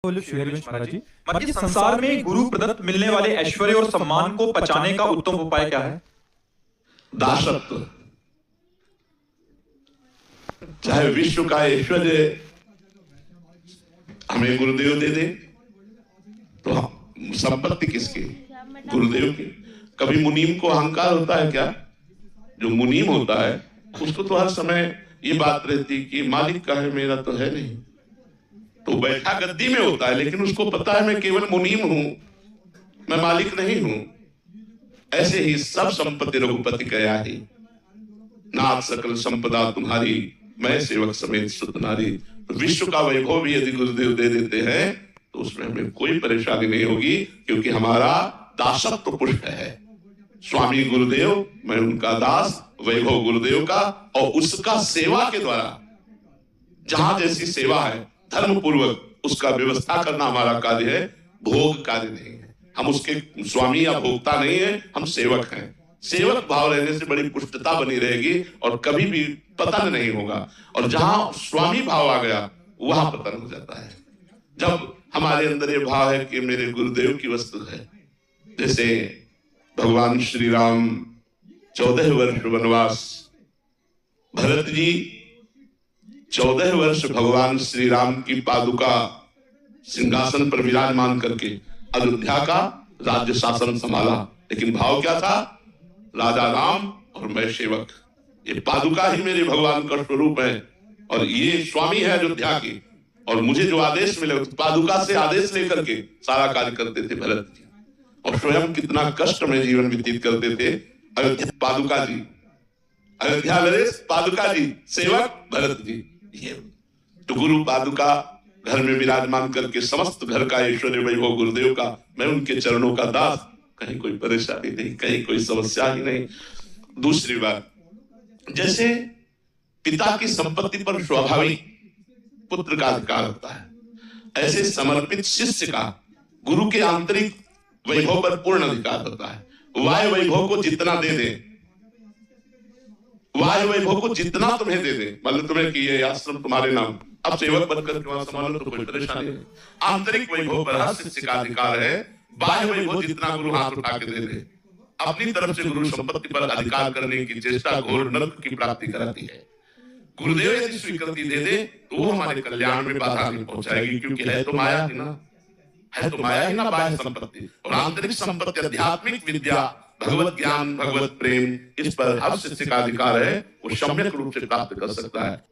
बोलो श्री हरिवंश महाराज जी। महाराज जी, संसार में गुरु प्रदत्त मिलने वाले ऐश्वर्य और सम्मान को पचाने का उत्तम उपाय क्या है? दासत्व। चाहे विश्व का ऐश्वर्य हमें गुरुदेव दे दे तो संपत्ति किसकी? गुरुदेव की। कभी मुनीम को अहंकार होता है क्या? जो मुनीम होता है उसको तो हर समय ये बात रहती कि मालिक का है, मेरा तो है नहीं। तो बैठा गद्दी में होता है लेकिन उसको पता है मैं केवल मुनीम हूं, मैं मालिक नहीं हूं। ऐसे ही सब संपत्ति रघुपति गया ही। नाथ सकल संपदा तुम्हारी, मैं सेवक समेत सुत नारी। तो विश्व का वैभव भी यदि गुरुदेव दे देते हैं तो उसमें हमें कोई परेशानी नहीं होगी, क्योंकि हमारा दासत्व पुष्ट है। स्वामी गुरुदेव, मैं उनका दास, वैभव गुरुदेव का, और उसका सेवा के द्वारा जहां जैसी सेवा है धर्म पूर्वक उसका व्यवस्था करना हमारा कार्य है, भोग कार्य नहीं है। हम उसके स्वामी या भोक्ता नहीं है, हम सेवक हैं। सेवक भाव रहने से बड़ी पुष्टता बनी रहेगी और कभी भी पतन नहीं होगा। और जहां स्वामी भाव आ गया वहां पतन हो जाता है। जब हमारे अंदर ये भाव है कि मेरे गुरुदेव की वस्तु है, जैसे भगवान श्री राम 14 वर्ष वनवास, भरत जी 14 वर्ष भगवान श्री राम की पादुका सिंहासन पर विराजमान करके अयोध्या का राज्य शासन संभाला। लेकिन भाव क्या था? राजा राम और मैं सेवक। ये पादुका ही मेरे भगवान का स्वरूप है और ये स्वामी है अयोध्या की, और मुझे जो आदेश मिले पादुका से आदेश लेकर के सारा कार्य करते थे भरत जी। और स्वयं कितना कष्ट में जीवन व्यतीत करते थे अयोध्या पादुका जी, अयोध्या नरेश पादुका जी, सेवक भरत जी। ये तो गुरु पादुका घर में विराजमान करके समस्त घर का ऐश्वर्य वैभव गुरुदेव का, मैं उनके चरणों का दास, कहीं कोई परेशानी नहीं, कहीं कोई समस्या ही नहीं। दूसरी बात, जैसे पिता की संपत्ति पर स्वाभाविक पुत्र का अधिकार होता है, ऐसे समर्पित शिष्य का गुरु के आंतरिक वैभव पर पूर्ण अधिकार होता है। वाय वैभव को जितना दे दे, वाय वैभव को जितना तुम्हें दे दे, मतलब तुम्हें कि ये आश्रम तुम्हारे नाम, अब सेवक बनकर के वहां संभालो तो कोई परेशानी नहीं। आंतरिक वैभव पर हर शिष्य का अधिकार है। बाह्य वैभव जितना गुरु हाथ उठा के दे दे, अपनी तरफ से गुरु संपत्ति पर अधिकार करने की चेष्टा घोर नरक की प्राप्ति कराती है। गुरुदेव यदि स्वीकृति दे दे तो वो हमारे कल्याण में बाधा नहीं पहुंचाएगी, क्योंकि है तो माया ही ना, है तो माया ही ना बाह्य संपत्ति। और आंतरिक संपत्ति आध्यात्मिक विद्या, भगवत ज्ञान, भगवत प्रेम, इस पर हर शिष्य का अधिकार है, वो सम्यक रूप से प्राप्त कर सकता है।